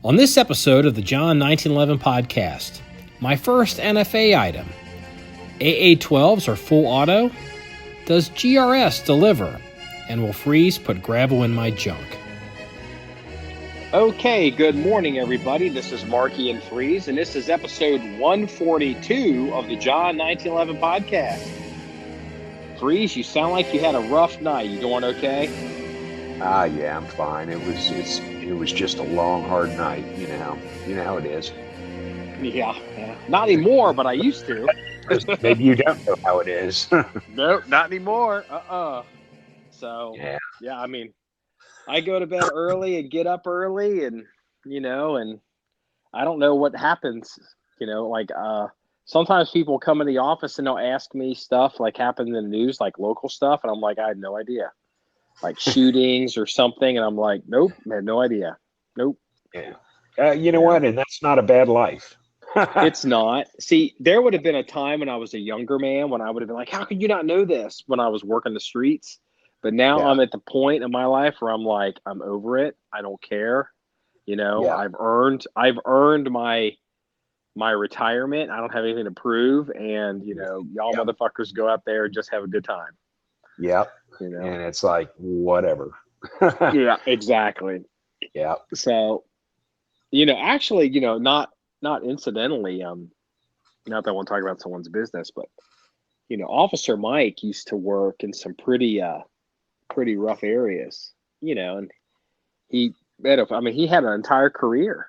On this episode of the John 1911 podcast, my first NFA item. AA-12s are full auto? Does GRS deliver? And will Freeze put gravel in my junk? Okay, good morning, everybody. This is Marky and Freeze, and this is episode 142 of the John 1911 podcast. Freeze, you sound like you had a rough night. You doing okay? Yeah, I'm fine. It was just a long, hard night. You know how it is. Yeah. Not anymore, but I used to. Maybe you don't know how it is. Nope, not anymore. So, yeah, I mean, I go to bed early and get up early, and and I don't know what happens. Sometimes people come in the office and they'll ask me stuff like happened in the news, like local stuff, and I'm like, I had no idea. Like shootings or something, and I'm like, nope, I had no idea. Nope. Yeah. You know what? And that's not a bad life. It's not. See, there would have been a time when I was a younger man when I would have been like, how could you not know this when I was working the streets? But now I'm at the point in my life where I'm like, I'm over it. I don't care. I've earned my retirement. I don't have anything to prove. And, y'all motherfuckers go out there and just have a good time. Yep. And it's like, whatever. Yeah, exactly. Yeah. So, actually, not incidentally, not that I want to talk about someone's business, but, Officer Mike used to work in some pretty rough areas, and he had an entire career,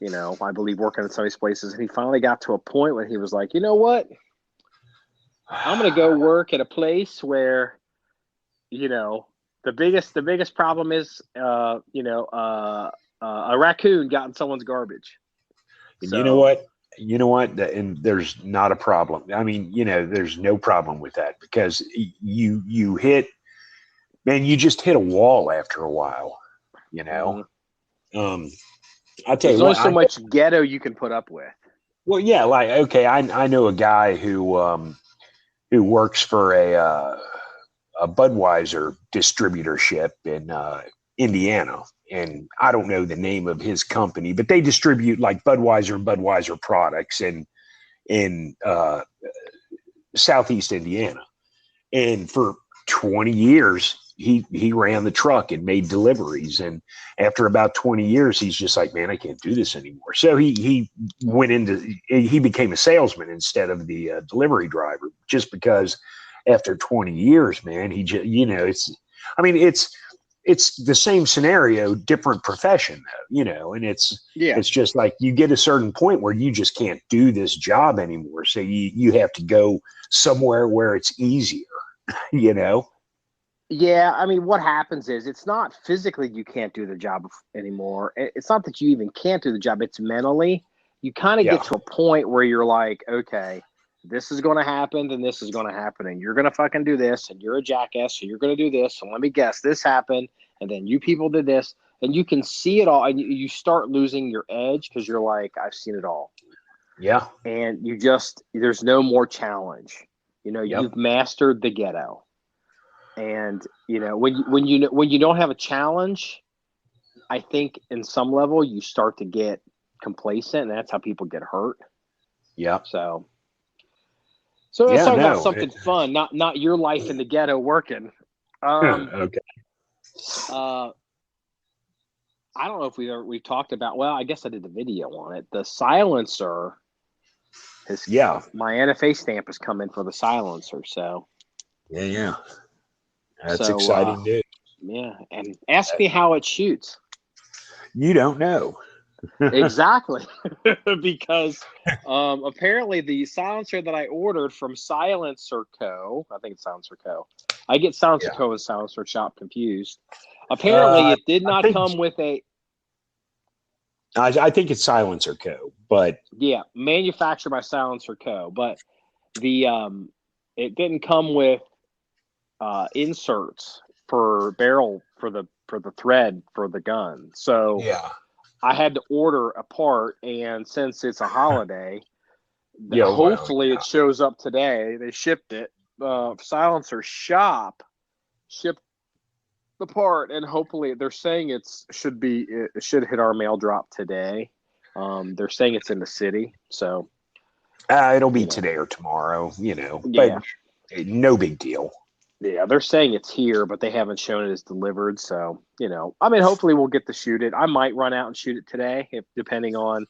I believe, working in some of these places. And he finally got to a point when he was like, you know what? I'm going to go work at a place where, the biggest problem is, a raccoon got in someone's garbage. So, you know what? And there's not a problem. I mean, there's no problem with that because you just hit a wall after a while, Mm-hmm. I'll tell There's you only what, so much ghetto you can put up with. Well, yeah, like, okay, I know a guy who works for a Budweiser distributorship in Indiana, and I don't know the name of his company, but they distribute like Budweiser and Budweiser products in Southeast Indiana. And for 20 years, he ran the truck and made deliveries. And after about 20 years, he's just like, man, I can't do this anymore. So he became a salesman instead of the delivery driver, just because after 20 years, man, he just, it's the same scenario, different profession though, and it's just like you get a certain point where you just can't do this job anymore. So you have to go somewhere where it's easier, Yeah, I mean, what happens is it's not physically you can't do the job anymore. It's not that you even can't do the job. It's mentally. You kind of get to a point where you're like, okay, this is going to happen, and this is going to happen, and you're going to fucking do this, and you're a jackass, so you're going to do this, and let me guess, this happened, and then you people did this, and you can see it all, and you start losing your edge because you're like, I've seen it all. Yeah. And there's no more challenge. You've mastered the ghetto. And when you don't have a challenge, I think in some level you start to get complacent, and that's how people get hurt. Yeah. So let's talk about something fun, not your life in the ghetto working. Okay. I don't know if we've talked about. Well, I guess I did the video on it. The silencer. My NFA stamp has come in for the silencer. So. Yeah. That's exciting news. Yeah, and ask me how it shoots. You don't know. Exactly. Because apparently the silencer that I ordered from Silencerco, I think it's Silencerco. I get Silencerco and Silencer Shop confused. Apparently it did not come with a... I think it's Silencerco, but... Yeah, manufactured by Silencerco, but it didn't come with inserts for barrel for the thread for the gun. So I had to order a part, and since it's a holiday, hopefully it shows up today. They shipped it. Silencer Shop shipped the part, and hopefully they're saying it should hit our mail drop today. They're saying it's in the city, so it'll be today or tomorrow, Yeah. but no big deal. Yeah, they're saying it's here, but they haven't shown it as delivered. So, I mean, hopefully we'll get to shoot it. I might run out and shoot it today, depending on,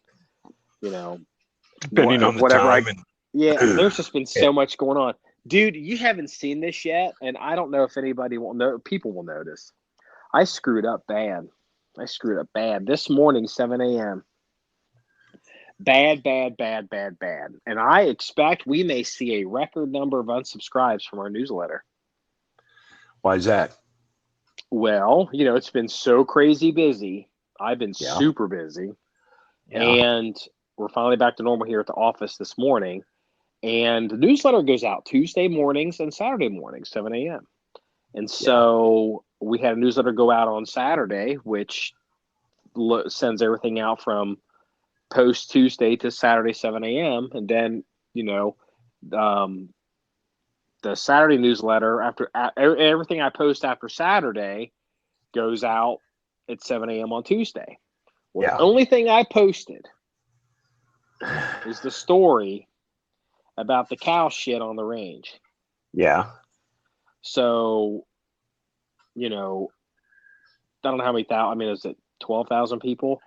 Depending on the whatever time. Yeah, there's just been so much going on. Dude, you haven't seen this yet, and I don't know if anybody will know. People will notice. I screwed up bad. This morning, 7 a.m. Bad. And I expect we may see a record number of unsubscribes from our newsletter. Why is that? Well, it's been so crazy busy. I've been super busy. Yeah. And we're finally back to normal here at the office this morning. And the newsletter goes out Tuesday mornings and Saturday mornings, 7 a.m. And so we had a newsletter go out on Saturday, which sends everything out from post Tuesday to Saturday, 7 a.m. And then, the Saturday newsletter, after everything I post after Saturday, goes out at 7 a.m. on Tuesday. Well, the only thing I posted is the story about the cow shit on the range. Yeah. So, I don't know how many thousand. I mean, is it 12,000 people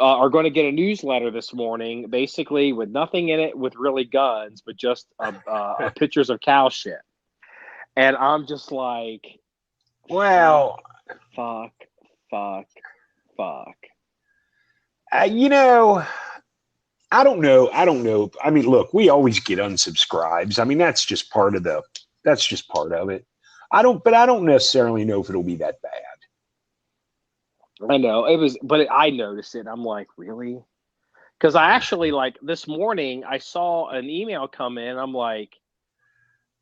are going to get a newsletter this morning, basically with nothing in it with really guns, but just pictures of cow shit. And I'm just like, well, fuck. I don't know. I mean, look, we always get unsubscribes. I mean, that's just part of it. I don't necessarily know if it'll be that bad. I know but I noticed it. I'm like, really? Because I actually, like, this morning I saw an email come in. I'm like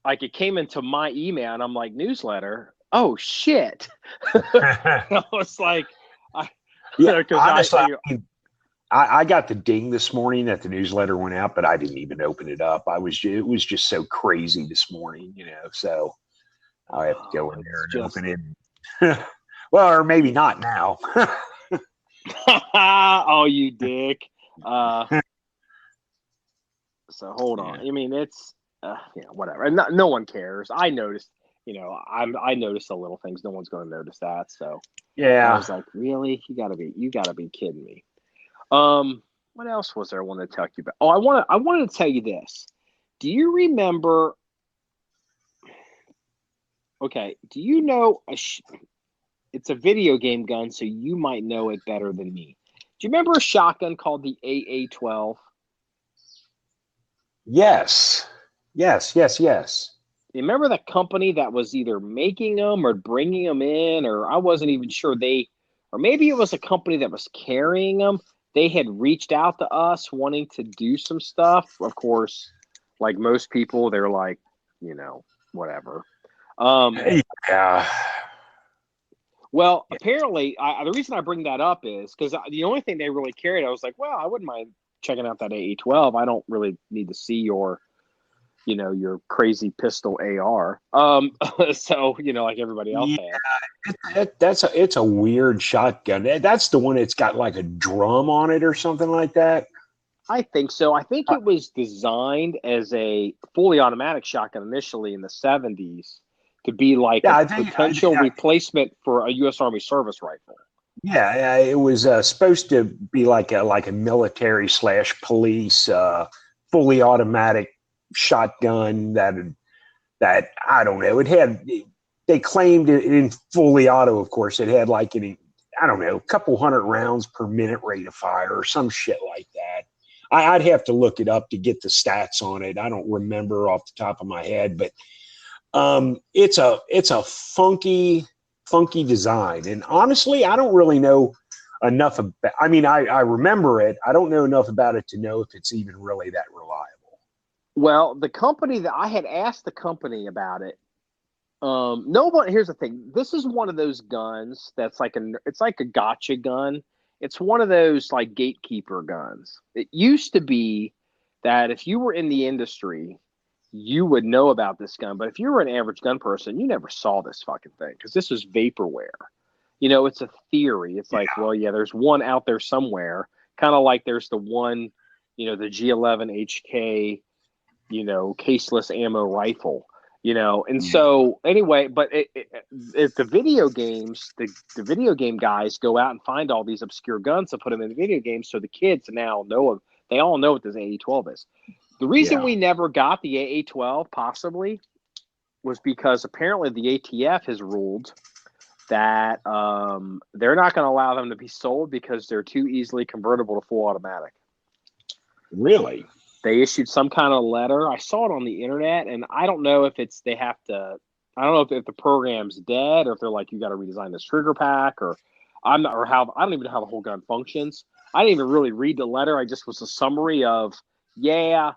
it came into my email, and I'm like, newsletter. Oh shit! I was like, honestly, I got the ding this morning that the newsletter went out, but I didn't even open it up. It was just so crazy this morning, so I have to go in there and open it. Well, or maybe not now. Oh, you dick. So hold on. I mean, it's whatever. And no one cares. I noticed. I noticed the little things. No one's going to notice that. So I was like, really? You gotta be kidding me. What else was there I wanted to tell you about? Oh, I wanted to tell you this. Do you remember? Okay. Do you know it's a video game gun, so you might know it better than me. Do you remember a shotgun called the AA-12? Yes. You remember the company that was either making them or bringing them in, or I wasn't even sure or maybe it was a company that was carrying them. They had reached out to us wanting to do some stuff. Of course, like most people, they're like, whatever. Yeah. Well, apparently, the reason I bring that up is because the only thing they really carried, I was like, well, I wouldn't mind checking out that AA-12. I don't really need to see your crazy pistol AR. So, like everybody else has. It's a weird shotgun. That's the one that's got like a drum on it or something like that. I think so. I think it was designed as a fully automatic shotgun initially in the 70s. To be like a potential replacement for a U.S. Army service rifle. Yeah, it was supposed to be like a military / police fully automatic shotgun that I don't know. They claimed it in fully auto. Of course, it had like a couple hundred rounds per minute rate of fire or some shit like that. I'd have to look it up to get the stats on it. I don't remember off the top of my head, but. It's a funky design, and honestly, I don't really know enough about. I mean, I remember it. I don't know enough about it to know if it's even really that reliable. Well, the company that I had asked the company about it. Here's the thing. This is one of those guns that's it's like a gotcha gun. It's one of those like gatekeeper guns. It used to be that if you were in the industry, you would know about this gun. But if you were an average gun person, you never saw this fucking thing because this is vaporware. You know, it's a theory. It's like, well, yeah, there's one out there somewhere, kind of like there's the one, you know, the G11 HK, you know, caseless ammo rifle, you know. And so anyway, but if the video games, the video game guys go out and find all these obscure guns and put them in the video games, so the kids now know, they all know what this AA-12 is. The reason we never got the AA-12 possibly was because apparently the ATF has ruled that they're not going to allow them to be sold because they're too easily convertible to full automatic. Really? They issued some kind of letter. I saw it on the internet, and I don't know if it's they have to. I don't know if the program's dead or if they're like, you got to redesign this trigger pack, or I'm not, or how I don't even know how the whole gun functions. I didn't even really read the letter. I just was a summary of, yeah,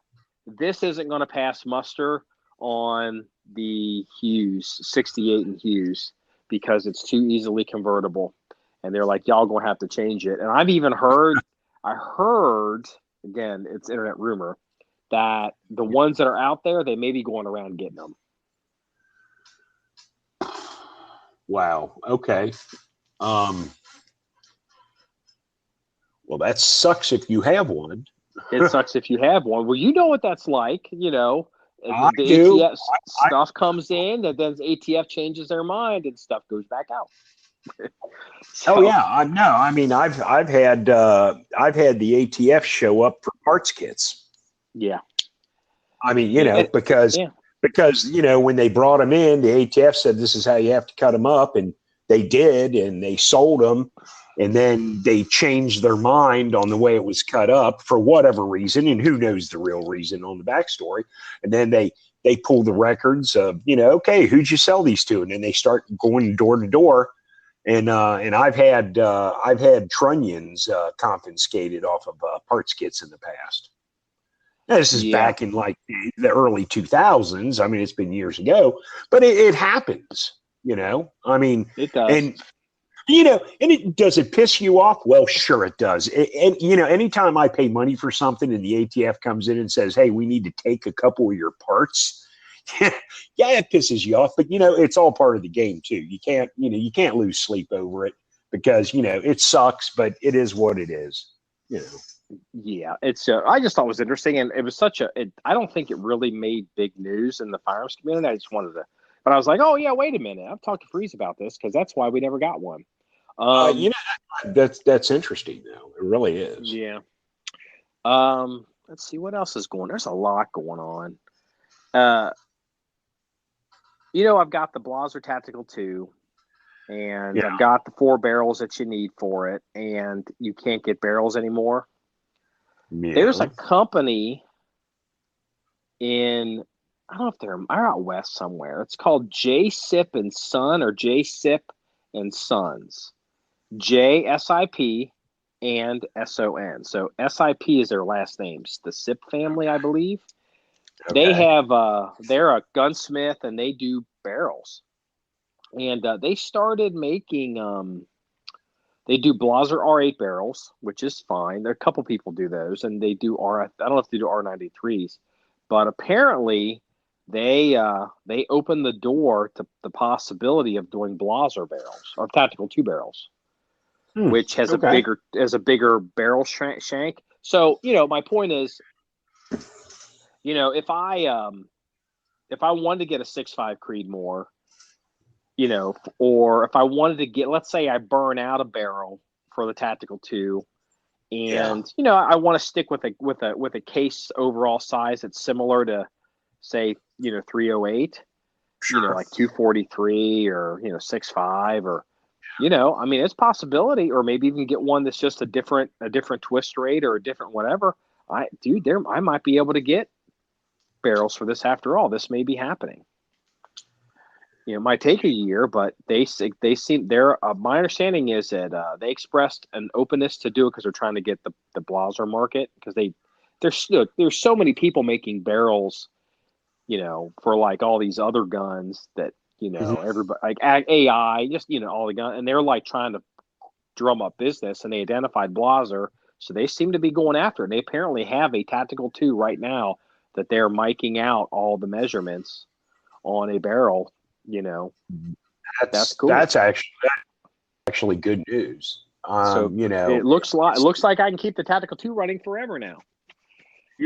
this isn't going to pass muster on the Hughes 68 and Hughes, because it's too easily convertible. And they're like, y'all going to have to change it. And I've even heard, again, it's internet rumor, that the ones that are out there, they may be going around getting them. Wow. Okay. Well, that sucks if you have one. It sucks if you have one. Well, you know what that's like, you know. I the do. ATF stuff comes in, and then ATF changes their mind, and stuff goes back out. Oh yeah, I mean, I've had the ATF show up for parts kits. Yeah. I mean, you know, because you know, when they brought them in, the ATF said this is how you have to cut them up, and they did, and they sold them, and then they changed their mind on the way it was cut up for whatever reason, and who knows the real reason on the backstory. And then they pull the records of, you know, okay, who'd you sell these to? And then they start going door to door. And I've had trunnions confiscated off of parts kits in the past. Now, this is back in like the early 2000s. I mean, it's been years ago, but it happens, you know. I mean, it does. And you know, and does it piss you off? Well, sure it does. And you know, anytime I pay money for something and the ATF comes in and says, "Hey, we need to take a couple of your parts," yeah, it pisses you off. But you know, it's all part of the game too. You can't lose sleep over it, because you know it sucks, but it is what it is. You know. Yeah, it's. I just thought it was interesting, and it was such a. I don't think it really made big news in the firearms community. I just wanted to, but I was like, oh yeah, wait a minute, I've talked to Freeze about this, because that's why we never got one. You know, that's interesting though. It really is. Yeah. Let's see what else is going. There's a lot going on. You know, I've got the Blaser Tactical 2, and I've got the 4 barrels that you need for it, and you can't get barrels anymore. Yeah. There's a company in, I don't know if they're out west somewhere. It's called J-Sip and Son, or J-Sip and Sons. JSIP and SON. So SIP is their last names. The SIP family, I believe. Okay. They have they're a gunsmith, and they do barrels. And they started making they do Blaser R8 barrels, which is fine. There are a couple people do those, and they do I don't know if they do R93s, but apparently they opened the door to the possibility of doing Blaser barrels, or Tactical 2 barrels. Which has a bigger barrel shank. So, you know, my point is, you know, if I wanted to get a 6.5 Creedmoor, you know, or if I wanted to get, let's say I burn out a barrel for the Tactical 2, and you know, I want to stick with a case overall size that's similar to, say, you know, 308, you know, like 243, or you know, 6.5, or you know, I mean, it's possibility, or maybe even get one that's just a different twist rate, or a different whatever. I might be able to get barrels for this after all. This may be happening. You know, it might take a year, but they seem my understanding is that they expressed an openness to do it because they're trying to get the Blaser market, because there's so many people making barrels, you know, for like all these other guns that, you know, everybody like AI, just, you know, all the guns, and they're like trying to drum up business, and they identified Blaser, so they seem to be going after it. And they apparently have a Tactical 2 right now that they're miking out all the measurements on a barrel. That's cool. That's actually good news. So it looks like I can keep the Tactical 2 running forever now.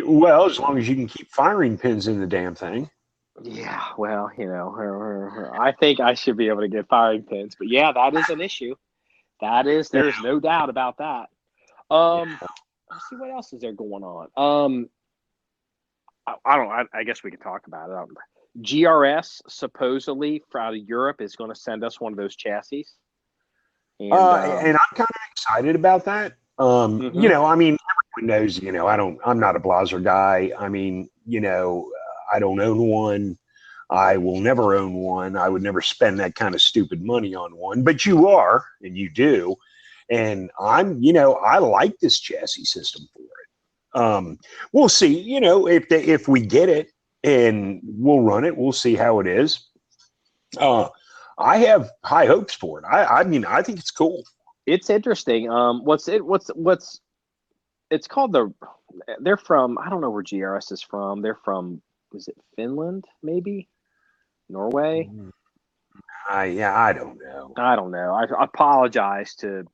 Well, as long as you can keep firing pins in the damn thing. Yeah, well, I think I should be able to get firing pins, but yeah, that is an issue. There's no doubt about that. Let's see what else is there going on. I guess we could talk about it. GRS supposedly out of Europe is going to send us one of those chassis. And I'm kind of excited about that. I mean, everyone knows, I'm not a Blaser guy. I mean, I don't own one. I will never own one. I would never spend that kind of stupid money on one, but you are, and you do. And I like this chassis system for it. We'll see, if we get it and we'll run it, we'll see how it is. I have high hopes for it. I mean, I think it's cool. It's interesting. It's called they're from, I don't know where GRS is from. They're from, is it Finland, maybe? Norway? I don't know. I don't know. I apologize to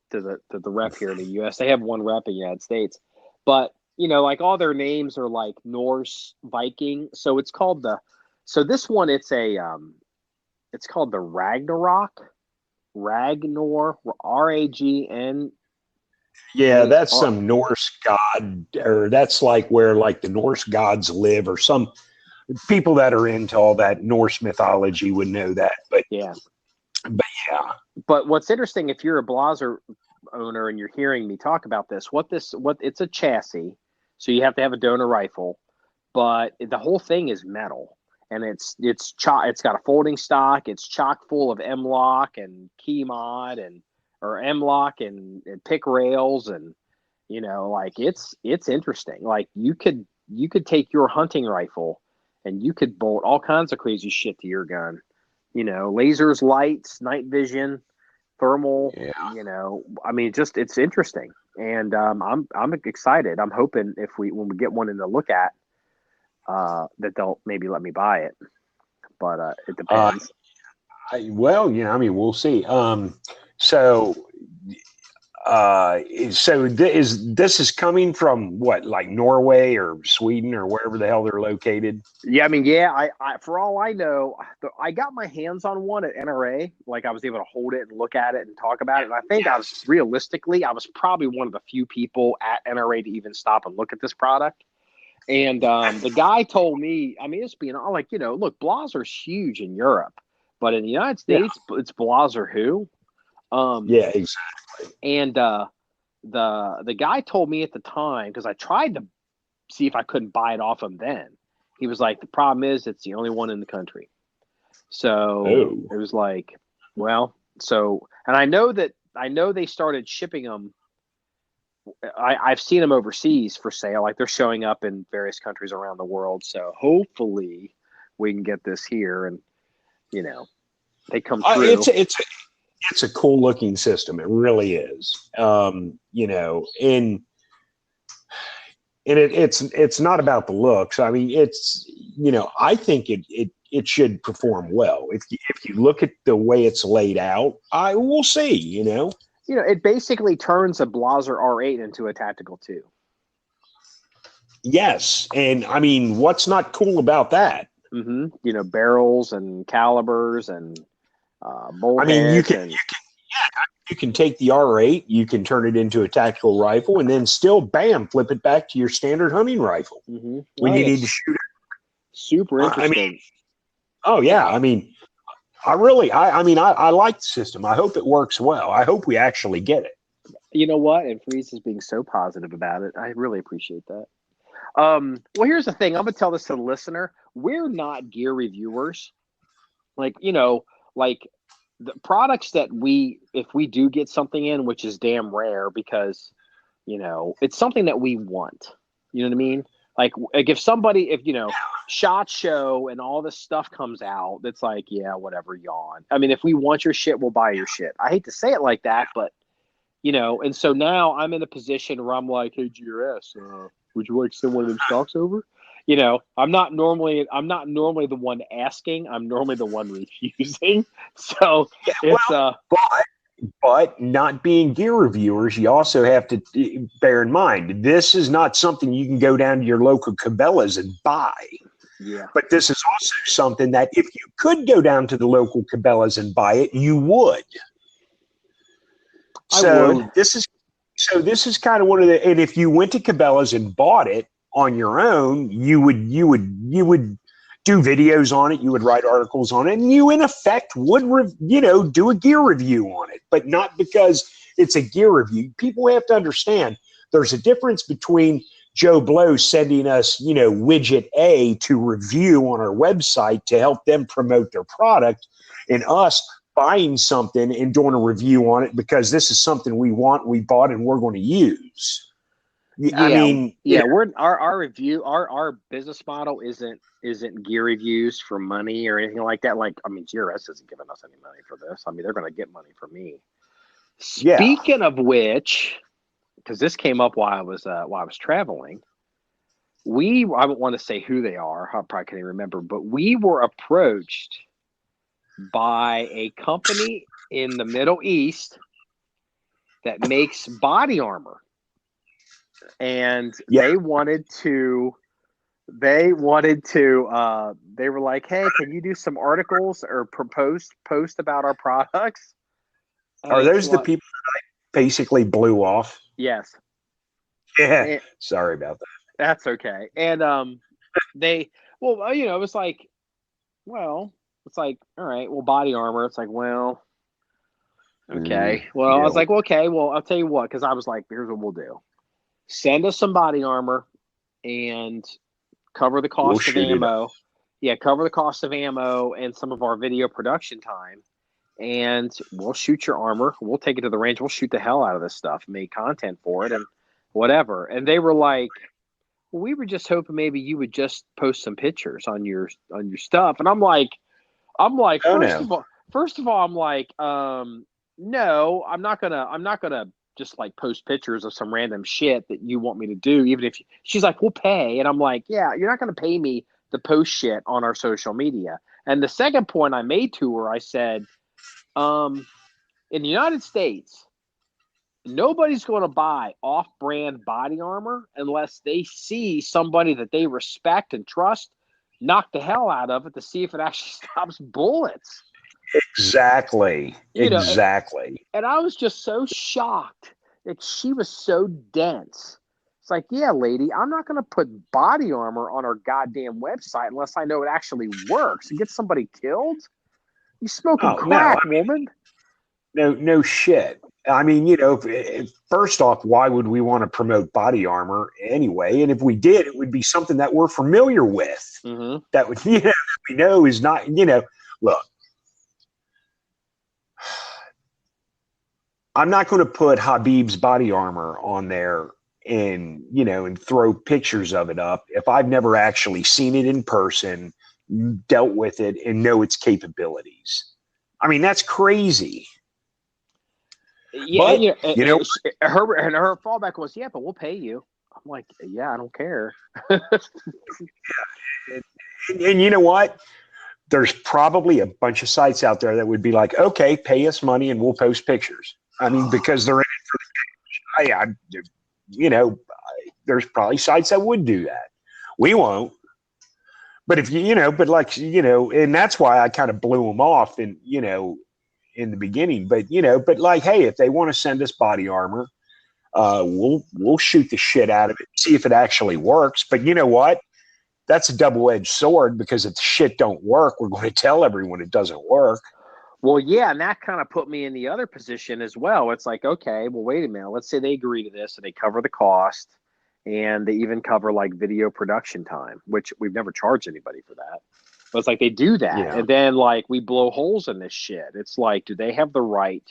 the rep here in the U.S. They have one rep in the United States. But, like all their names are like Norse, Viking. So it's called this one, it's called the Ragnarok. Ragnar, RAGN. Yeah, that's some Norse god, or that's like where like the Norse gods live, or some people that are into all that Norse mythology would know that. But yeah. But what's interesting, if you're a Blaser owner and you're hearing me talk about this, it's a chassis, so you have to have a donor rifle, but the whole thing is metal. And it's got a folding stock. It's chock full of M-lock and key mod or M-lock and pick rails, and like it's interesting. Like you could take your hunting rifle and you could bolt all kinds of crazy shit to your gun. Lasers, lights, night vision, thermal. Yeah. I mean, it's interesting, and I'm excited. I'm hoping when we get one in to look at. That they'll maybe let me buy it, but it depends. I mean, we'll see. So this is coming from what, like Norway or Sweden or wherever the hell they're located? Yeah, I mean, I for all I know, I got my hands on one at NRA. Like I was able to hold it and look at it and talk about it. And I think I was probably one of the few people at NRA to even stop and look at this product. And the guy told me, I mean, it's being all like, look, Blaser's huge in Europe, but in the United States, it's Blaser who? Yeah, exactly. And the guy told me at the time, because I tried to see if I couldn't buy it off him then. He was like, the problem is it's the only one in the country. So It was like, well, and I know they started shipping them. I've seen them overseas for sale. Like they're showing up in various countries around the world. So hopefully we can get this here, and they come through. It's a cool looking system. It really is. And it's not about the looks. I mean, I think it should perform well. If you look at the way it's laid out, I will see. It basically turns a Blaser R8 into a Tactical 2. Yes, and I mean, what's not cool about that? Mm-hmm. Barrels and calibers and bolt I mean, heads you can take the R8, you can turn it into a tactical rifle, and then still, bam, flip it back to your standard hunting rifle when you need to shoot it. Super interesting. I mean, I like the system. I hope it works well. I hope we actually get it. You know what? And Freeze is being so positive about it. I really appreciate that. Well, here's the thing. I'm going to tell this to the listener. We're not gear reviewers. Like the products that if we do get something in, which is damn rare because, it's something that we want. You know what I mean? Like if SHOT Show and all this stuff comes out, that's like, yeah, whatever, yawn. I mean, if we want your shit, we'll buy your shit. I hate to say it like that, but and so now I'm in a position where I'm like, hey, GRS, would you like to send one of them stocks over? You know, I'm not normally the one asking. I'm normally the one refusing. So Yeah, it's but not being gear reviewers, you also have to bear in mind this is not something you can go down to your local Cabela's and buy. yeah. But this is also something that if you could go down to the local Cabela's and buy it, you would. I would. This is kind of one of the, and if you went to Cabela's and bought it on your own, you would do videos on it, you would write articles on it, and you in effect would do a gear review on it, but not because it's a gear review. People have to understand there's a difference between Joe Blow sending us, widget A to review on our website to help them promote their product, and us buying something and doing a review on it because this is something we want, we bought, and we're going to use. I mean, we're our review, our business model isn't gear reviews for money or anything like that. Like, I mean, GRS isn't giving us any money for this. I mean, they're going to get money from me. Speaking of which, because this came up while I was traveling, I don't want to say who they are. I probably can't even remember, but we were approached by a company in the Middle East that makes body armor. And they were like, hey, can you do some articles or post about our products? Are those the people that I basically blew off? Yes. Yeah. Sorry about that. That's okay. And it was like, well, it's like, all right, well, body armor. It's like, well, okay. Well, I was like, well, okay, well, I'll tell you what, because I was like, here's what we'll do. Send us some body armor and cover the cost of ammo. Yeah, cover the cost of ammo and some of our video production time. And we'll shoot your armor. We'll take it to the range. We'll shoot the hell out of this stuff, make content for it and whatever. And they were like, well, we were just hoping maybe you would just post some pictures on your stuff. And I'm like, first of all, I'm like, no, I'm not gonna just like post pictures of some random shit that you want me to do, even if she's like, we'll pay. And I'm like, yeah, you're not going to pay me to post shit on our social media. And the second point I made to her, I said, in the United States, nobody's going to buy off-brand body armor unless they see somebody that they respect and trust knock the hell out of it to see if it actually stops bullets. Exactly. And I was just so shocked that she was so dense. It's like, yeah, lady, I'm not going to put body armor on our goddamn website unless I know it actually works and get somebody killed. You smoking crack, woman. No shit. I mean, first off, why would we want to promote body armor anyway? And if we did, it would be something that we're familiar with. Mm-hmm. That would, we know is not, look. I'm not going to put Habib's body armor on there and throw pictures of it up if I've never actually seen it in person, dealt with it, and know its capabilities. I mean, that's crazy. Yeah, but, her fallback was, yeah, but we'll pay you. I'm like, yeah, I don't care. And you know what? There's probably a bunch of sites out there that would be like, okay, pay us money and we'll post pictures. I mean, because they're in it for the cash. There's probably sites that would do that. We won't. But if and that's why I kind of blew them off in the beginning. But hey, if they want to send us body armor, we'll shoot the shit out of it, see if it actually works. But you know what? That's a double-edged sword, because if the shit don't work, we're going to tell everyone it doesn't work. Well, yeah, and that kind of put me in the other position as well. It's like, okay, well, wait a minute. Let's say they agree to this and they cover the cost, and they even cover like video production time, which we've never charged anybody for that. But it's like they do that, and then like we blow holes in this shit. It's like, do they have the right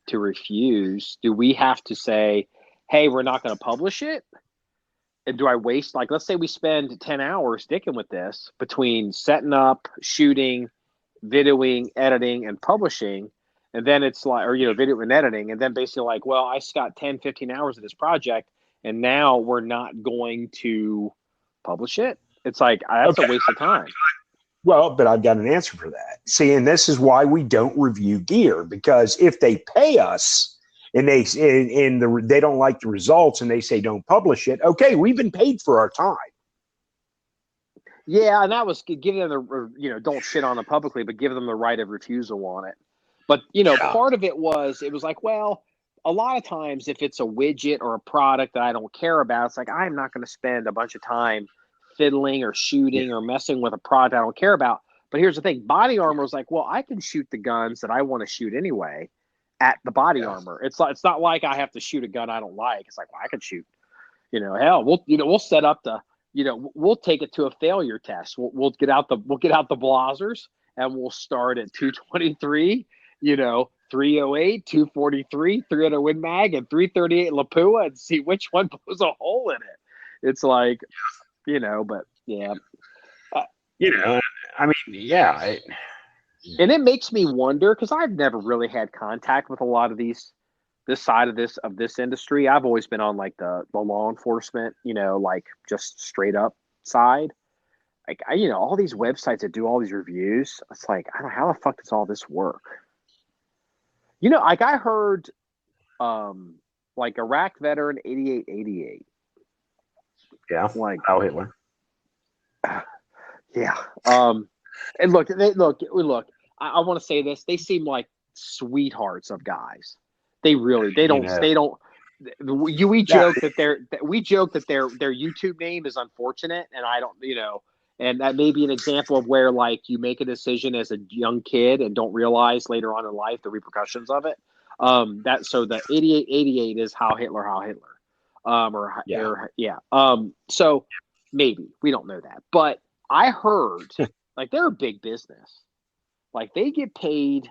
to refuse? Do we have to say, hey, we're not going to publish it? And do I waste, like, let's say we spend 10 hours sticking with this between setting up, shooting, videoing, editing, and publishing. And then it's like, or, video and editing. And then basically like, well, I got 10, 15 hours of this project, and now we're not going to publish it. It's like, that's a waste of time. Well, but I've got an answer for that. See, and this is why we don't review gear, because if they pay us and they don't like the results and they say don't publish it, okay, we've been paid for our time. Yeah, and that was giving them the, don't shit on them publicly, but give them the right of refusal on it. But, part of it was like, well, a lot of times if it's a widget or a product that I don't care about, it's like, I'm not going to spend a bunch of time fiddling or shooting or messing with a product I don't care about. But here's the thing, body armor is like, well, I can shoot the guns that I want to shoot anyway at the body armor. It's not like I have to shoot a gun I don't like. It's like, well, I can shoot, hell, we'll set up the, we'll take it to a failure test. We'll get out the Blasers and we'll start at 223, 308, 243, 300 Win Mag, and 338 Lapua, and see which one blows a hole in it. It's like, but yeah. I mean, yeah. And it makes me wonder, because I've never really had contact with a lot of this side of this industry. I've always been on like the law enforcement, like just straight up side. Like, all these websites that do all these reviews, it's like, I don't know, how the fuck does all this work? Like I heard, like Iraq veteran 8888. Yeah, like Heil Hitler. Yeah. And look, I want to say this. They seem like sweethearts of guys. We joke that their YouTube name is unfortunate, and I don't, and that may be an example of where like you make a decision as a young kid and don't realize later on in life the repercussions of it. So the 8888 is Heil Hitler. So maybe we don't know that, but I heard like they're a big business. Like they get paid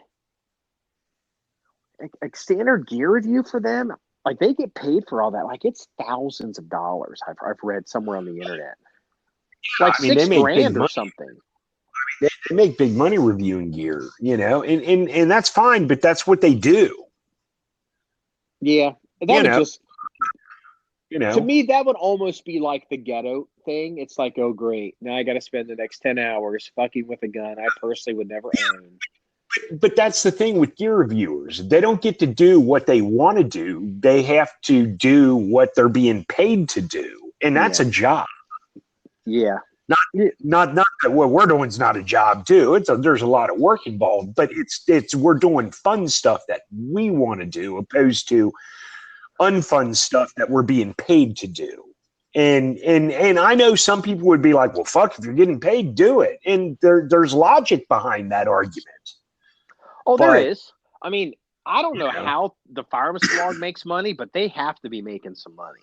like standard gear review for them. Like they get paid for all that. Like it's thousands of dollars. I've read somewhere on the internet. Like $6,000 or something. They make big money reviewing gear, and that's fine, but that's what they do. Yeah. To me, that would almost be like the ghetto thing. It's like, oh, great. Now I got to spend the next 10 hours fucking with a gun I personally would never own. But that's the thing with gear reviewers. They don't get to do what they want to do. They have to do what they're being paid to do. And that's a job. Yeah. Not that what we're doing is not a job too. There's a lot of work involved, but we're doing fun stuff that we want to do opposed to unfun stuff that we're being paid to do. And I know some people would be like, well, fuck, if you're getting paid, do it. And there's logic behind that argument. Oh, there is. I mean, I don't know how the fireman's blog makes money, but they have to be making some money.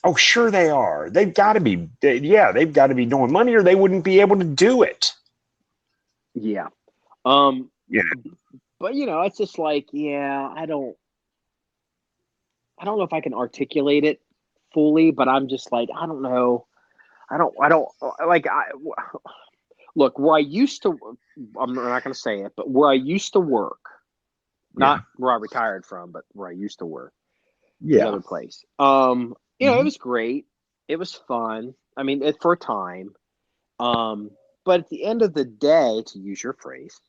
Oh, sure they are. They've got to be. They've got to be doing money, or they wouldn't be able to do it. Yeah. Yeah. But it's just like, I don't know if I can articulate it fully, but I'm just like, I don't know. Look, where I used to, I'm not going to say it, but where I used to work, not where I retired from, but where I used to work. Another place. It was great. It was fun. I mean, for a time. But at the end of the day, to use your phrase,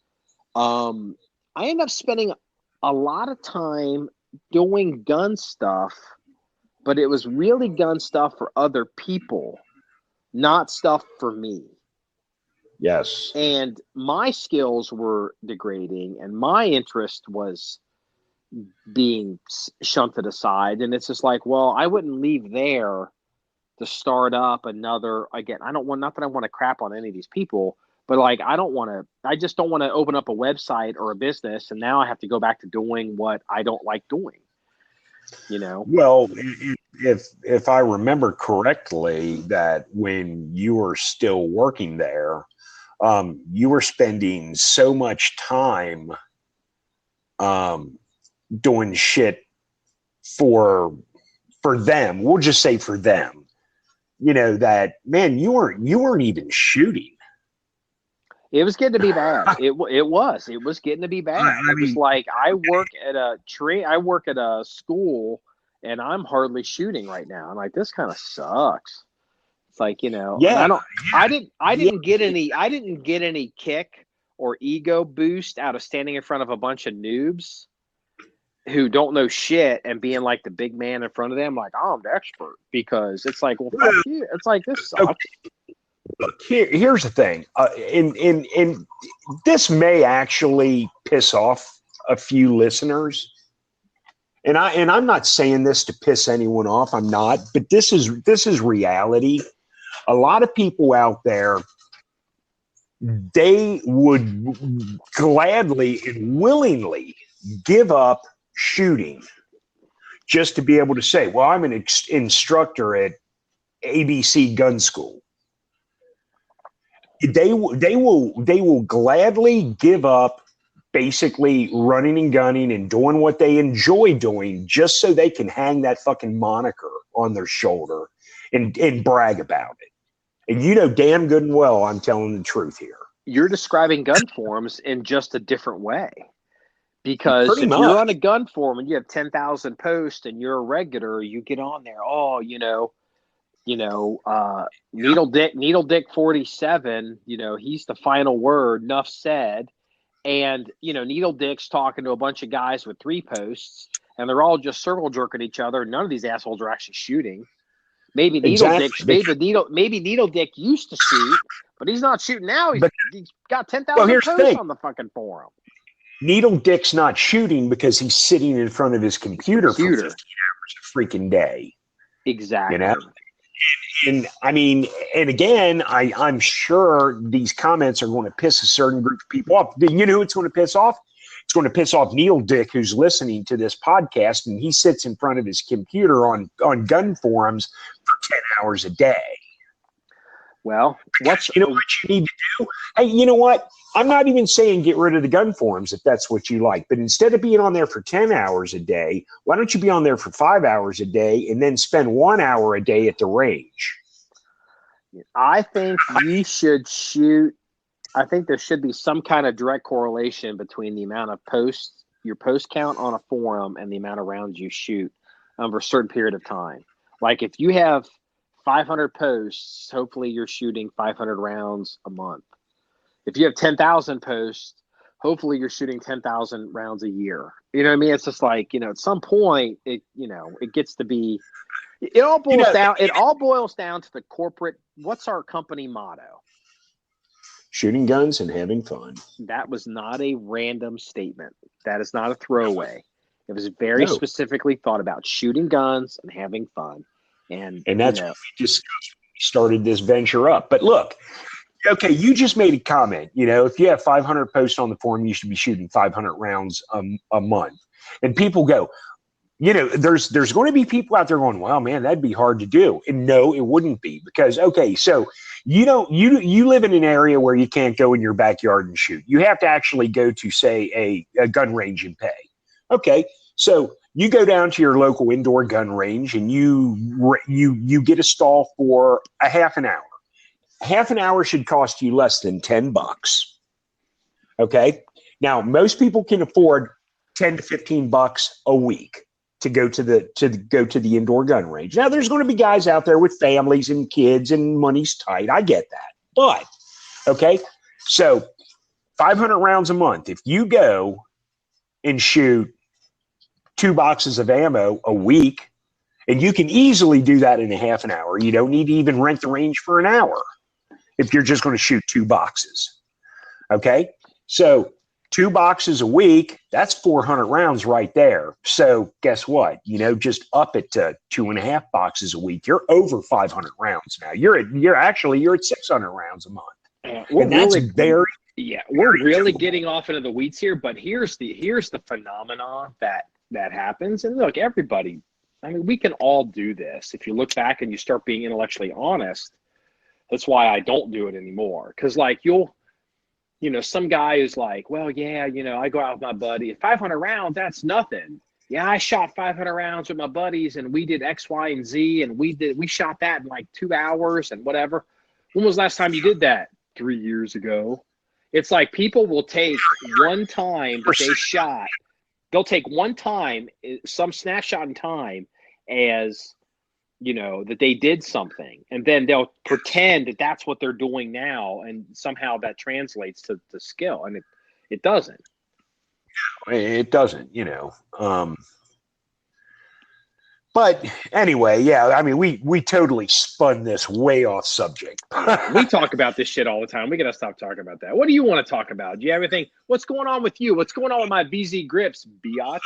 I ended up spending a lot of time doing gun stuff, but it was really gun stuff for other people, not stuff for me. Yes. And my skills were degrading, and my interest was being shunted aside. And it's just like, well, I wouldn't leave there to start up another, again, not that I want to crap on any of these people, but like, I just don't want to open up a website or a business and now I have to go back to doing what I don't like doing, Well, if I remember correctly, that when you were still working there, you were spending so much time doing shit for them. We'll just say for them, that, man, you weren't even shooting. It was getting to be bad. It was getting to be bad. It was like, I work at a school and I'm hardly shooting right now. I'm like, this kind of sucks. It's like, you know, Yeah, I didn't get any kick or ego boost out of standing in front of a bunch of noobs who don't know shit and being like the big man in front of them, like, oh, I'm the expert, because it's like, well, fuck you. It's like, this sucks. Look, here's the thing. And this may actually piss off a few listeners. And I'm not saying this to piss anyone off. I'm not, but this is reality. A lot of people out there, they would gladly and willingly give up shooting just to be able to say, well, I'm an instructor at ABC gun school. They will gladly give up basically running and gunning and doing what they enjoy doing just so they can hang that fucking moniker on their shoulder and brag about it. And you know damn good and well I'm telling the truth here. You're describing gun forums in just a different way. Because Pretty if much. you're on a gun forum and you have 10,000 posts and you're a regular, you get on there, oh, Needle Dick 47, he's the final word, enough said. And, Needle Dick's talking to a bunch of guys with 3 posts, and they're all just circle jerking each other. None of these assholes are actually shooting. Maybe Needle Dick used to shoot, but he's not shooting now. He's got 10,000 posts on the fucking forum. Needle Dick's not shooting because he's sitting in front of his computer for 15 hours a freaking day. Exactly. And I mean, and again, I'm sure these comments are going to piss a certain group of people off. You know who it's going to piss off? It's going to piss off Needle Dick, who's listening to this podcast, and he sits in front of his computer on gun forums for 10 hours a day. Well, you know what you need to do? Hey, you know what? I'm not even saying get rid of the gun forums if that's what you like. But instead of being on there for 10 hours a day, why don't you be on there for 5 hours a day and then spend 1 hour a day at the range? I think you should shoot. I think there should be some kind of direct correlation between the amount of posts, your post count on a forum, and the amount of rounds you shoot over a certain period of time. Like if you have 500 posts, hopefully you're shooting 500 rounds a month. If you have 10,000 posts, hopefully you're shooting 10,000 rounds a year. You know what I mean? It's just like, at some point it gets to be, it all boils down to the corporate, what's our company motto? Shooting guns and having fun. That was not a random statement. That is not a throwaway. It was very specifically thought about, shooting guns and having fun. And that's what we discussed when we started this venture up. But look, okay, you just made a comment. If you have 500 posts on the forum, you should be shooting 500 rounds a month. And people go, there's going to be people out there going, well, man, that'd be hard to do. And no, it wouldn't be, because, okay, so you live in an area where you can't go in your backyard and shoot. You have to actually go to, say, a gun range and pay. Okay, so you go down to your local indoor gun range and you get a stall for a half an hour. Half an hour should cost you less than $10. Okay. Now, most people can afford $10 to $15 a week to go to the indoor gun range. Now, there's going to be guys out there with families and kids and money's tight. I get that. But okay. So 500 rounds a month. If you go and shoot 2 boxes of ammo a week, and you can easily do that in a half an hour. You don't need to even rent the range for an hour if you're just going to shoot 2 boxes. Okay? So 2 boxes a week, that's 400 rounds right there. So guess what? Just up it to 2.5 boxes a week. You're over 500 rounds now. You're at 600 rounds a month. And that's we're really getting off into the weeds here, but here's the phenomenon that happens. And look, everybody, we can all do this. If you look back and you start being intellectually honest, that's why I don't do it anymore. Because some guy is like, well, yeah, I go out with my buddy. 500 rounds, that's nothing. Yeah, I shot 500 rounds with my buddies and we did X, Y, and Z. And we shot that in like 2 hours and whatever. When was the last time you did that? 3 years ago. It's like people will take one time that they shot. They'll take one time, some snapshot in time, as that they did something, and then they'll pretend that that's what they're doing now, and somehow that translates to skill, and it doesn't. It doesn't, but anyway, yeah, I mean, we totally spun this way off subject. We talk about this shit all the time. We got to stop talking about that. What do you want to talk about? Do you have anything? What's going on with you? What's going on with my VZ grips, biatch?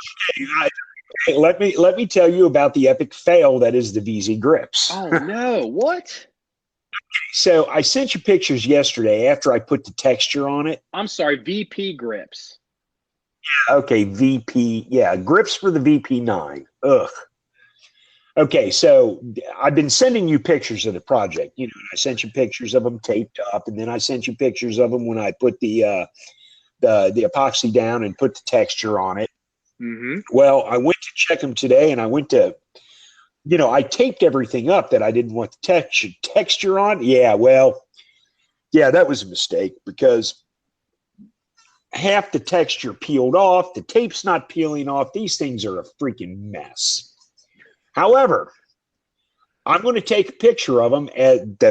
Let me tell you about the epic fail that is the VZ grips. Oh no, what? So I sent you pictures yesterday after I put the texture on it. I'm sorry, VP grips. Okay, VP, yeah, grips for the VP9. Ugh. Okay, so I've been sending you pictures of the project. I sent you pictures of them taped up, and then I sent you pictures of them when I put the epoxy down and put the texture on it. Mm-hmm. Well, I went to check them today, and I went to, I taped everything up that I didn't want the texture on. Yeah, well, yeah, that was a mistake because half the texture peeled off. The tape's not peeling off. These things are a freaking mess. However, I'm going to take a picture of them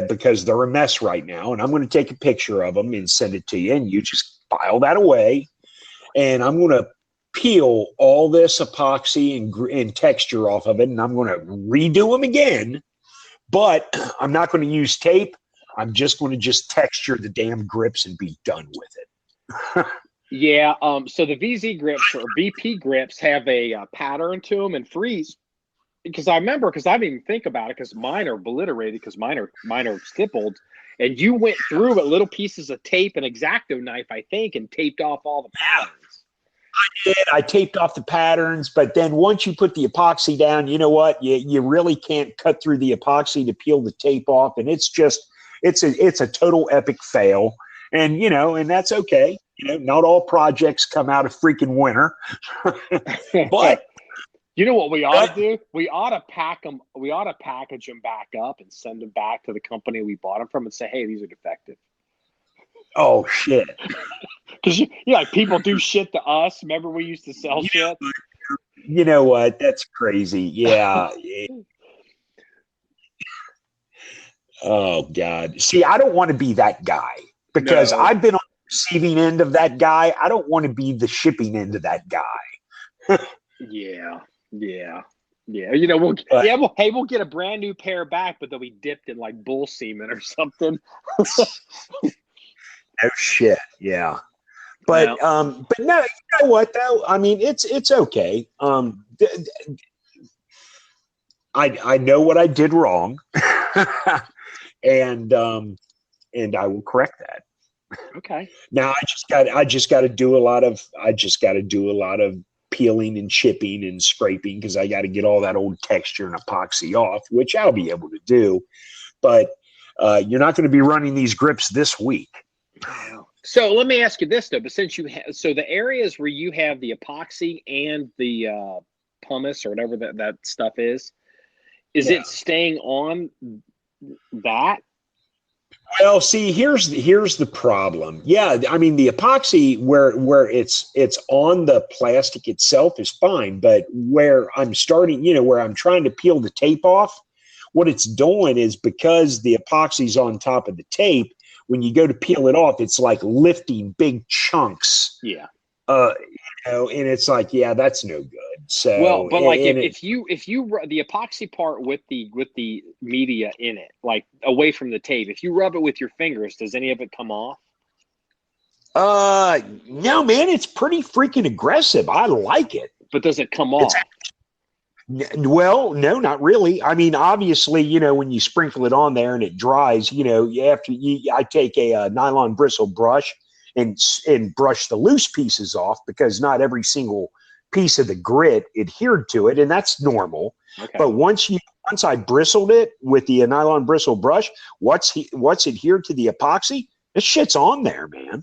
because they're a mess right now, and I'm going to take a picture of them and send it to you, and you just file that away, and I'm going to peel all this epoxy and texture off of it, and I'm going to redo them again, but I'm not going to use tape. I'm just going to texture the damn grips and be done with it. Yeah, so the VZ grips or BP grips have a pattern to them and freeze. Because I remember, because I didn't even think about it, because mine are obliterated, because mine are stippled, and you went through with little pieces of tape and X-Acto knife, I think, and taped off all the patterns. I did. I taped off the patterns, but then once you put the epoxy down, you know what? You really can't cut through the epoxy to peel the tape off, and it's a total epic fail, and and that's okay. Not all projects come out of freaking winter, but. You know what we ought to do? We ought to pack them. We ought to package them back up and send them back to the company we bought them from and say, "Hey, these are defective." Oh shit! Because like people do shit to us. Remember, we used to sell shit. You know what? That's crazy. Yeah. Oh God. See, I don't want to be that guy because I've been on the receiving end of that guy. I don't want to be the shipping end of that guy. Yeah. We'll get a brand new pair back, but they'll be dipped in like bull semen or something. Oh shit, yeah. But no, you know what though? I mean, it's okay. I know what I did wrong, and I will correct that. Okay. Now I just got to do a lot of peeling and chipping and scraping because I got to get all that old texture and epoxy off, which I'll be able to do. But you're not going to be running these grips this week. So let me ask you this though, but since so the areas where you have the epoxy and the pumice or whatever that stuff is it staying on that? Well, see, here's the problem. Yeah, I mean the epoxy where it's on the plastic itself is fine, but where I'm starting, where I'm trying to peel the tape off, what it's doing is because the epoxy's on top of the tape, when you go to peel it off, it's like lifting big chunks. Yeah. And it's like, yeah, that's no good. So well, but like if you the epoxy part with the media in it, like away from the tape, if you rub it with your fingers, does any of it come off? No, man, it's pretty freaking aggressive. I like it. But does it come off? Well, no, not really. I mean, obviously, when you sprinkle it on there and it dries, I take a nylon bristle brush and brush the loose pieces off because not every single piece of the grit adhered to it, and that's normal. Okay. But once I bristled it with the nylon bristle brush, what's adhered to the epoxy, this shit's on there, man.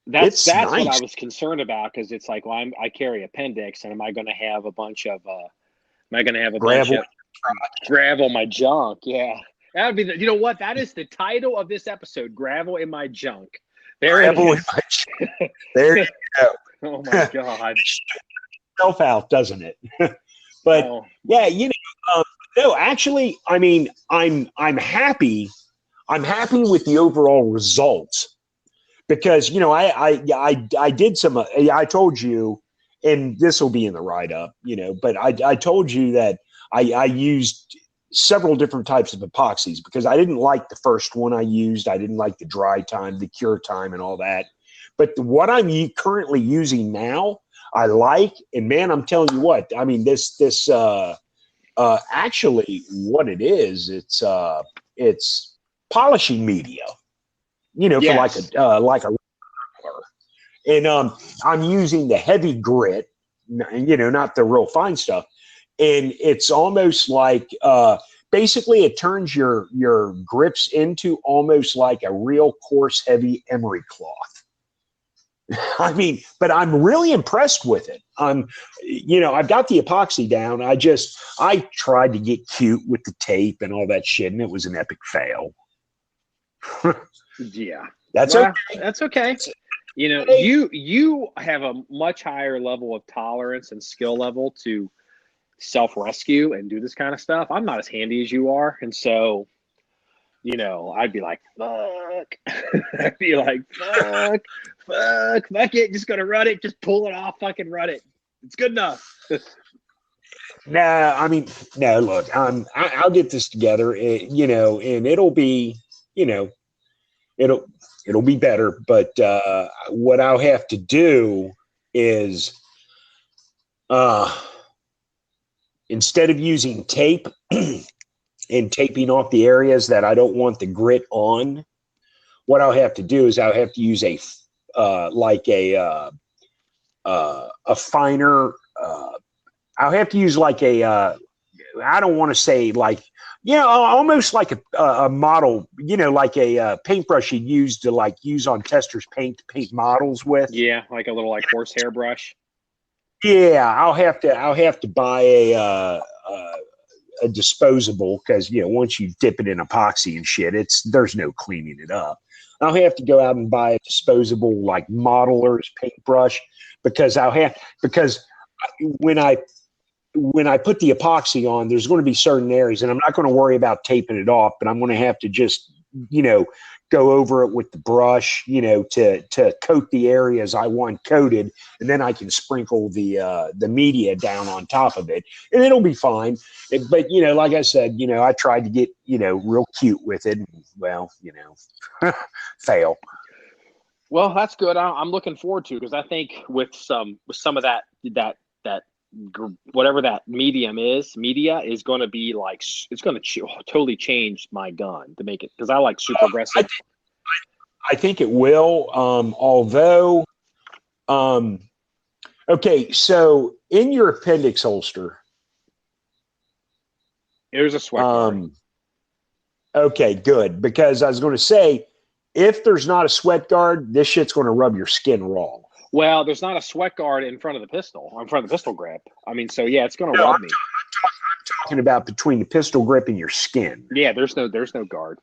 That's nice. What I was concerned about because it's like, well, I carry appendix, and am I going to have a bunch of gravel in my junk? Yeah, that would be the. You know what? That is the title of this episode: Gravel in My Junk. There you go. Oh my God. Self out, doesn't it? But yeah, No, actually, I mean, I'm happy. I'm happy with the overall results because I did some. I told you, and this will be in the write up, but I told you that I used several different types of epoxies because I didn't like the first one I used. I didn't like the dry time, the cure time, and all that. But what I'm currently using now, I like. And man, I'm telling you what. I mean, this actually what it is, it's polishing media. Yes. For like a and I'm using the heavy grit, not the real fine stuff. And it's almost like basically it turns your grips into almost like a real coarse, heavy emery cloth. I mean, but I'm really impressed with it. I've got the epoxy down. I tried to get cute with the tape and all that shit, and it was an epic fail. Yeah. That's okay. That's okay. You have a much higher level of tolerance and skill level to self-rescue and do this kind of stuff. I'm not as handy as you are. And so, I'd be like, fuck. I'd be like, fuck it. Just going to run it. Just pull it off. Fucking run it. It's good enough. No, look, I'll get this together, and it'll be, it'll be better. But what I'll have to do is, instead of using tape and taping off the areas that I don't want the grit on, what I'll have to do is I'll have to use a finer. I'll have to use like I don't want to say like, almost like a model, like a paintbrush you use to use on testers paint models with. Yeah, like a little horsehair brush. Yeah, I'll have to buy a disposable because once you dip it in epoxy and shit, there's no cleaning it up. I'll have to go out and buy a disposable like modeler's paintbrush because when I put the epoxy on, there's going to be certain areas, and I'm not going to worry about taping it off, but I'm going to have to just, go over it with the brush, to coat the areas I want coated, and then I can sprinkle the media down on top of it, and it'll be fine. But like I said, I tried to get real cute with it, and, well, fail. Well, that's good. I'm looking forward to, because I think with some of that whatever that media is going to be like, it's going to totally change my gun to make it, because I like super aggressive. I think it will. Although, okay, so in your appendix holster, there's a sweat guard. Okay, good, because I was going to say, if there's not a sweat guard, this shit's going to rub your skin raw. Well, there's not a sweat guard in front of the pistol grip. I mean, so yeah, it's going to rub me. I'm talking about between the pistol grip and your skin. Yeah, there's no guard.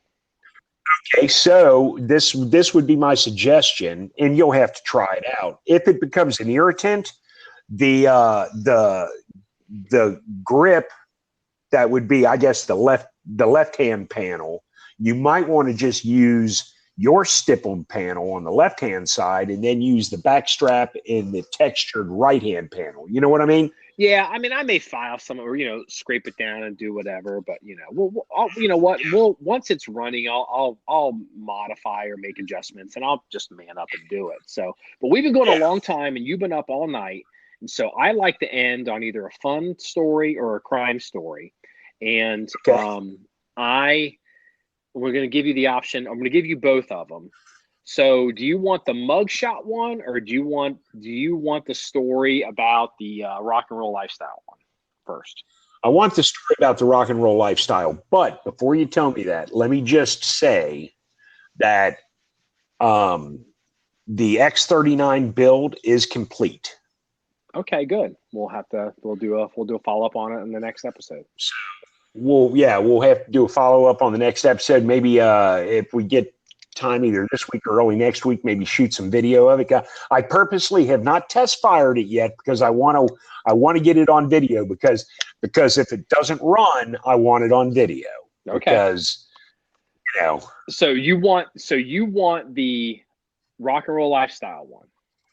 Okay, so this would be my suggestion, and you'll have to try it out. If it becomes an irritant, the grip that would be, I guess, the left hand panel, you might want to just use your stippled panel on the left hand side, and then use the back strap in the textured right hand panel. You know what I mean? Yeah, I mean, I may file some, or scrape it down and do whatever. But once it's running, I'll modify or make adjustments, and I'll just man up and do it. So, but we've been going a long time, and you've been up all night, and so I like to end on either a fun story or a crime story, and we're going to give you the option. I'm going to give you both of them. So do you want the mugshot one, or do you want the story about the rock and roll lifestyle one first? I want the story about the rock and roll lifestyle. But before you tell me that, let me just say that the X39 build is complete. Okay, good. We'll do a follow-up on it in the next episode. We'll have to do a follow-up on the next episode. Maybe if we get time, either this week or early next week, maybe shoot some video of it. I purposely have not test fired it yet because I want to get it on video because if it doesn't run, I want it on video. Okay. Because, you know. So you want the rock and roll lifestyle one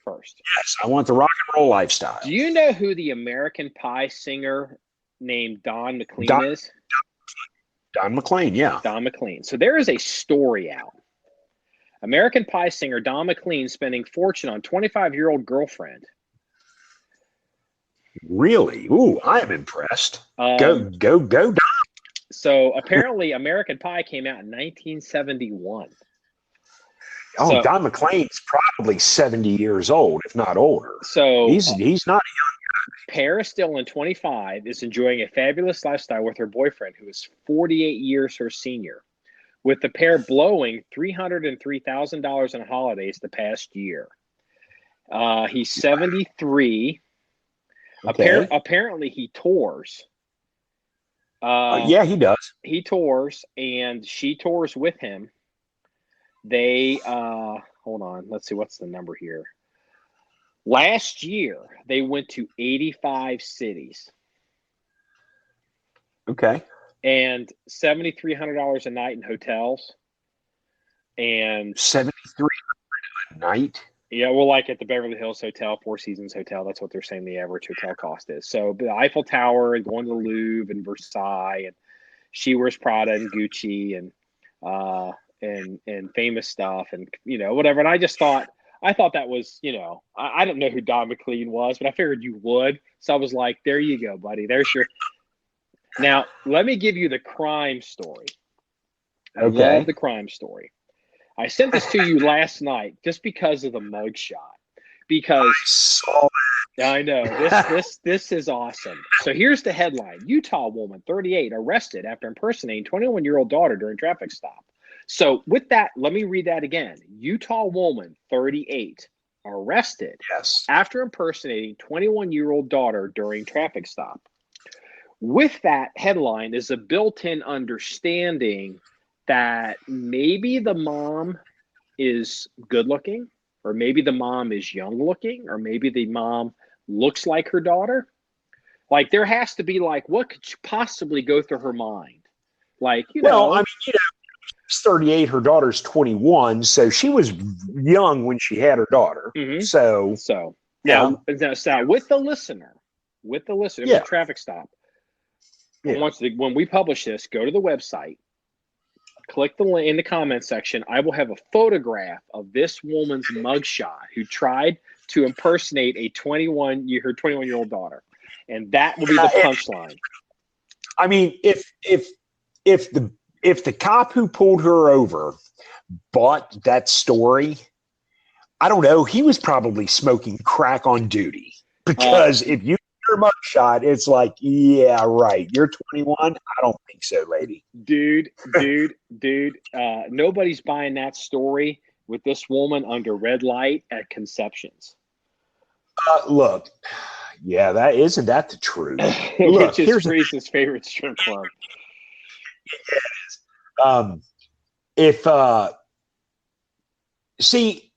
first. Yes, I want the rock and roll lifestyle. Do you know who the American Pie singer named Don McLean is? Don McLean, yeah. Don McLean. So there is a story out. American Pie singer Don McLean spending fortune on 25-year-old girlfriend. Really? Ooh, I am impressed. Go, Don. So apparently American Pie came out in 1971. Oh, so, Don McLean's probably 70 years old, if not older. So he's not a young guy. Paris Dillon, 25, is enjoying a fabulous lifestyle with her boyfriend, who is 48 years her senior, with the pair blowing $303,000 in holidays the past year. He's 73. Okay. Apparently he tours. Yeah, he does. He tours, and she tours with him. They hold on, let's see, what's the number here. Last year they went to 85 cities. Okay. And $7,300 a night in hotels. And $7,300 a night. Yeah, well, like at the Beverly Hills Hotel, Four Seasons Hotel, that's what they're saying the average hotel cost is. So the Eiffel Tower and going to the Louvre and Versailles, and she wears Prada and Gucci and famous stuff and, you know, whatever. And I thought that was, you know, I don't know who Don McLean was, but I figured you would. So I was like, there you go, buddy. There's your. Now, let me give you the crime story. I love the crime story. I sent this to you last night just because of the mugshot. Because I know this is awesome. So here's the headline: Utah woman, 38, arrested after impersonating 21-year-old daughter during traffic stop. So with that, let me read that again. Utah woman, 38, arrested after impersonating 21-year-old daughter during traffic stop. With that headline is a built-in understanding that maybe the mom is good looking, or maybe the mom is young looking, or maybe the mom looks like her daughter. Like, there has to be, like, what could possibly go through her mind? Like, you know. Well, I mean, you know, she's 38, her daughter's 21, so she was young when she had her daughter. Mm-hmm. So now with the listener, Yeah. traffic stop. Yeah. When we publish this, go to the website, click the link in the comment section. I will have a photograph of this woman's mugshot who tried to impersonate her 21-year-old daughter, and that will be the punchline. I mean, if the cop who pulled her over bought that story, I don't know. He was probably smoking crack on duty, because if you your mugshot, it's like, yeah, right. You're 21. I don't think so, lady. Dude. Nobody's buying that story with this woman under red light at Conceptions. Look, yeah, isn't that the truth? Look, which is Reese's favorite strip club. See,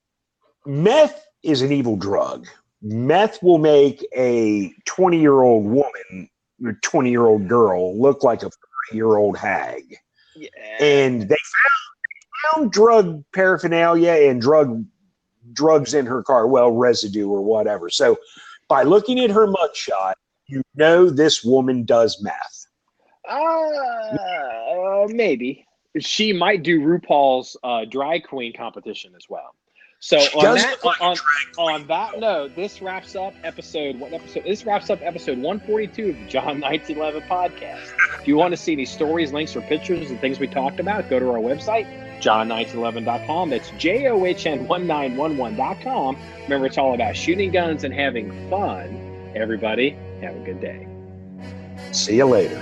meth is an evil drug. Meth will make a 20-year-old woman or 20-year-old girl look like a 30-year-old hag. Yeah. And they found drug paraphernalia and drugs in her car, well, residue or whatever. So by looking at her mugshot, you know this woman does meth. Maybe. She might do RuPaul's drag queen competition as well. So on that note, this wraps up episode 142 of the John 1911 podcast. If you want to see any stories, links, or pictures and things we talked about, go to our website, john1911.com. That's JOHN1911.com. Remember, it's all about shooting guns and having fun. Everybody, have a good day. See you later.